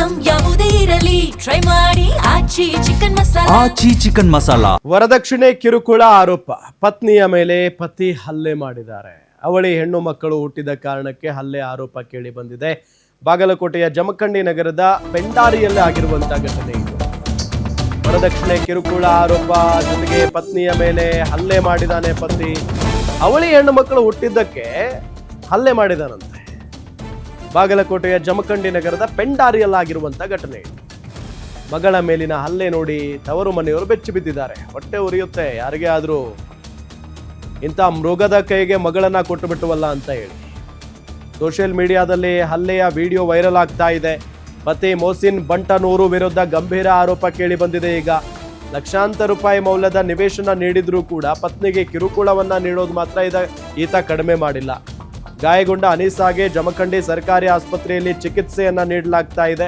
Item ಯಾವುದೇ ಇರಲಿ try ಮಾಡಿ ಆಚಿ ಚಿಕನ್ ಮಸಾಲಾ. ವರದಕ್ಷಿಣೆ ಕಿರುಕುಳ ಆರೋಪ. ಪತ್ನಿಯ ಮೇಲೆ ಪತಿ ಹಲ್ಲೆ ಮಾಡಿದ್ದಾರೆ. ಅವಳಿ ಹೆಣ್ಣು ಮಕ್ಕಳು ಹುಟ್ಟಿದ ಕಾರಣಕ್ಕೆ ಹಲ್ಲೆ ಆರೋಪ ಕೇಳಿ ಬಂದಿದೆ. ಬಾಗಲಕೋಟೆಯ ಜಮಖಂಡಿ ನಗರದ ಪೆಂಡಾರಿಯಲ್ಲಿ ಆಗಿರುವಂತಹ ಘಟನೆ ಇದು. ವರದಕ್ಷಿಣೆ ಕಿರುಕುಳ ಆರೋಪ ಜೊತೆಗೆ ಪತ್ನಿಯ ಮೇಲೆ ಹಲ್ಲೆ ಮಾಡಿದಾನೆ ಪತಿ. ಅವಳಿ ಹೆಣ್ಣು ಮಕ್ಕಳು ಹುಟ್ಟಿದ್ದಕ್ಕೆ ಹಲ್ಲೆ ಮಾಡಿದಾನಂತೆ. ಬಾಗಲಕೋಟೆಯ ಜಮಖಂಡಿ ನಗರದ ಪೆಂಡಾರಿಯಲ್ಲಾಗಿರುವಂತಹ ಘಟನೆ ಇದು. ಮಗಳ ಮೇಲಿನ ಹಲ್ಲೆ ನೋಡಿ ತವರು ಮನೆಯವರು ಬೆಚ್ಚಿ ಬಿದ್ದಿದ್ದಾರೆ. ಹೊಟ್ಟೆ ಉರಿಯುತ್ತೆ ಯಾರಿಗೇ ಆದ್ರೂ ಇಂಥ ಮೃಗದ ಕೈಗೆ ಮಗಳನ್ನ ಕೊಟ್ಟು ಬಿಟ್ಟುವಲ್ಲ ಅಂತ ಹೇಳಿ. ಸೋಷಿಯಲ್ ಮೀಡಿಯಾದಲ್ಲಿ ಹಲ್ಲೆಯ ವಿಡಿಯೋ ವೈರಲ್ ಆಗ್ತಾ ಇದೆ. ಪತಿ ಮೋಸಿನ್ ಬಂಟನೂರು ವಿರುದ್ಧ ಗಂಭೀರ ಆರೋಪ ಕೇಳಿ ಬಂದಿದೆ. ಈಗ ಲಕ್ಷಾಂತರ ರೂಪಾಯಿ ಮೌಲ್ಯದ ನಿವೇಶನ ನೀಡಿದ್ರೂ ಕೂಡ ಪತ್ನಿಗೆ ಕಿರುಕುಳವನ್ನ ನೀಡೋದು ಮಾತ್ರ ಈತ ಕಡಿಮೆ ಮಾಡಿಲ್ಲ. ಗಾಯಗೊಂಡ ಅನೀಸಾಗೆ ಜಮಖಂಡಿ ಸರ್ಕಾರಿ ಆಸ್ಪತ್ರೆಯಲ್ಲಿ ಚಿಕಿತ್ಸೆಯನ್ನ ನೀಡಲಾಗ್ತಾ ಇದೆ.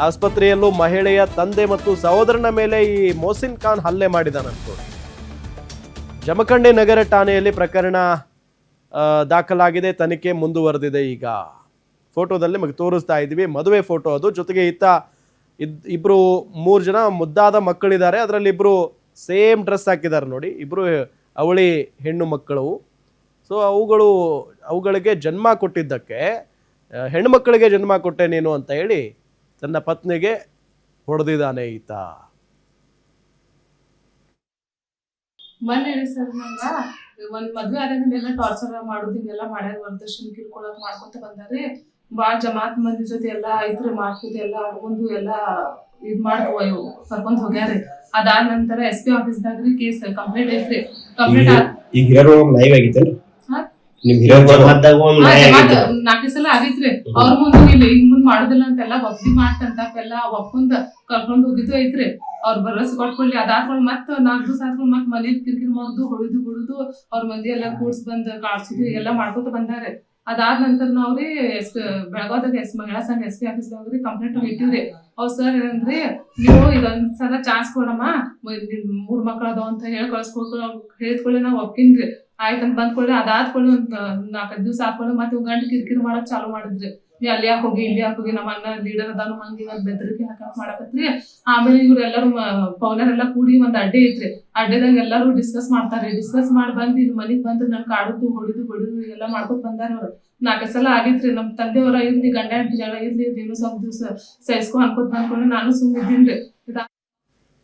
ಆಸ್ಪತ್ರೆಯಲ್ಲೂ ಮಹಿಳೆಯ ತಂದೆ ಮತ್ತು ಸಹೋದರನ ಮೇಲೆ ಈ ಮೋಸಿನ್ ಖಾನ್ ಹಲ್ಲೆ ಮಾಡಿದಾನಂತ. ಜಮಖಂಡಿ ನಗರ ಠಾಣೆಯಲ್ಲಿ ಪ್ರಕರಣ ದಾಖಲಾಗಿದೆ. ತನಿಖೆ ಮುಂದುವರೆದಿದೆ. ಈಗ ಫೋಟೋದಲ್ಲಿ ನಮಗೆ ತೋರಿಸ್ತಾ ಇದ್ದೀವಿ, ಮದುವೆ ಫೋಟೋ ಅದು. ಜೊತೆಗೆ ಇಬ್ರು 3 ಜನ ಮುದ್ದಾದ ಮಕ್ಕಳಿದ್ದಾರೆ. ಅದರಲ್ಲಿ ಇಬ್ರು ಸೇಮ್ ಡ್ರೆಸ್ ಹಾಕಿದ್ದಾರೆ ನೋಡಿ. ಇಬ್ರು ಅವಳಿ ಹೆಣ್ಣು ಮಕ್ಕಳು. ಸೊ ಅವುಗಳಿಗೆ ಜನ್ಮ ಕೊಟ್ಟಿದ್ದಕ್ಕೆ ಹೆಣ್ಣು ಮಕ್ಕಳಿಗೆ ಜನ್ಮ ಕೊಟ್ಟೆ ನೀನು ಅಂತ ಹೇಳಿ ತನ್ನ ಪತ್ನಿಗೆ ಹೊಡೆದಿದ್ದಾನೆ ಈತ. ಮೊನ್ನೆ ಸರ್ ನಂಗ ಒಂದ್ ಮದ್ವೆ ಆದಾಗಿಂದೆಲ್ಲ ಟಾರ್ಚರ್ ಮಾಡೋದು ಹಿಂಗೆಲ್ಲ ಮಾಡ್ಯಾರ. ವರದಕ್ಷಿಣೆ ಕಿರ್ಕೊಳಕ್ ಮಾಡ್ಕೊಂತ ಬಂದಾರಿ. ಬಾಳ್ ಜಮಾತ್ ಮಂದಿ ಜೊತೆ ಎಲ್ಲಾ ಐತ್ರಿ ಮಾಡ್ಕೊತ ಎಲ್ಲ ಆಡ್ಕೊಂಡು ಎಲ್ಲಾ ಇದ್ ಕರ್ಕೊಂಡ್ ಹೋಗ್ಯಾರಿ. ಅದಾದ ನಂತರ SP ಆಫೀಸ್ದಾಗ್ರಿ ಕೇಸ್ ಕಂಪ್ಲೇಂಟ್ ಐತ್ರಿ. ನಾಲ್ಕು ಸಲ ಆಗೈತ್ರಿ. ಅವ್ರ ಮುಂದೆ ಇಲ್ಲಿ ಹಿಂಗ್ ಮುಂದ್ ಮಾಡುದಿಲ್ಲ ಅಂತೆಲ್ಲ ಒಪ್ಪಿಗೆ ಮಾಡ್ತಂತ ಒಪ್ಕೊಂಡ್ ಕರ್ಕೊಂಡ್ ಹೋಗಿದ್ದು ಐತ್ರಿ. ಅವ್ರ ಭರವಸೆ ಕೊಟ್ಕೊಳ್ಳಿ. ಅದಾದ್ಮೇಲೆ ಮತ್ 4 ದಿವಸ ಆದ್ಮೇಲೆ ಮತ್ ಮನೇಲಿ ಕಿರಿಕಿರಿ ಮಾಡುದು ಹೊಡಿದು ಬಿಡುದು ಅವ್ರ ಮಂದಿ ಎಲ್ಲಾ ಕೂಡ್ಸ್ ಬಂದ್ ಕಾಡ್ಸುದು ಎಲ್ಲ ಮಾಡ್ಕೊತ ಬಂದಾರೆ. ಅದಾದ ನಂತರ ನಾವ್ರಿ ಬೆಳಗಾವದಾಗ ಮಹಿಳಾ ಸಂಘ SP ಆಫೀಸ್ದಾಗ್ರಿ ಕಂಪ್ಲೇಂಟ್ ಇಟ್ಟಿವ್ರಿ. ಅವ್ರ ಸರ್ ಏನಂದ್ರಿ, ನೀವು ಇದೊಂದ್ಸಲ ಚಾನ್ಸ್ ಕೊಡಮ್ಮ, 3 ಮಕ್ಳು ಅದಾವ ಅಂತ ಹೇಳಿ ಹೇಳಿದ್ಕೊಳ್ಳಿ ನಾವ್ ಒಪ್ಕಿನ್ರಿ ಆಯ್ತಂತ ಬಂದ್ಕೊಳ್ಳಿ. ಅದಾದ್ಕೊಳ್ಳಿ ಒಂದ್ 4-5 ದಿವಸ ಆದ್ಕೊಳ್ಳಿ ಮತ್ತೆ ಗಂಟು ಕಿರಿಕಿರಿ ಮಾಡಕ್ ಚಾಲು ಮಾಡಿದ್ರಿ. ನೀ ಅಲ್ಲಿ ಯಾಕೆ ಹೋಗಿ ಇಲ್ಲಿ ಯಾಕೆ ಹೋಗಿ, ನಮ್ಮ ಅಣ್ಣ ಲೀಡರ್ ಅದಾನು ಹಂಗ ಬೆದರಿಕೆ ಹಾಕಕ್ ಮಾಡಕತ್ರಿ. ಆಮೇಲೆ ಇವ್ರೆಲ್ಲರೂ ಪೌನರೆಲ್ಲಾ ಕೂಡಿ ಒಂದ್ ಅಡ್ಡೆ ಐತ್ರಿ. ಅಡ್ಡೆದಾಗ ಎಲ್ಲಾರು ಡಿಸ್ಕಸ್ ಮಾಡ್ತಾರ್ರಿ. ಡಿಸ್ಕಸ್ ಮಾಡಿ ಬಂದ್ ಇಲ್ಲಿ ಮನಿಗ್ ಬಂದ್ ನನ್ ಕಾಡುದು ಹೊಡಿದು ಎಲ್ಲಾ ಮಾಡ್ಕೊತ ಬಂದಾರ. ಅವ್ರು 4 ಸಲ ಆಗಿತ್ರಿ. ನಮ್ ತಂದೆಯವರ ಇರ್ಲಿ ಗಂಡ ಜಗಳ ಇರ್ಲಿ ಇನ್ನೂ ಸ್ವಲ್ಪ ದಿವ್ಸ ಸಹಿಸ್ಕೊ ಅನ್ಕೋತ ಬಂದ್ಕೊಂಡು ನಾನು ಸುಮ್ಮಿದ್ದೀನ್ರಿ.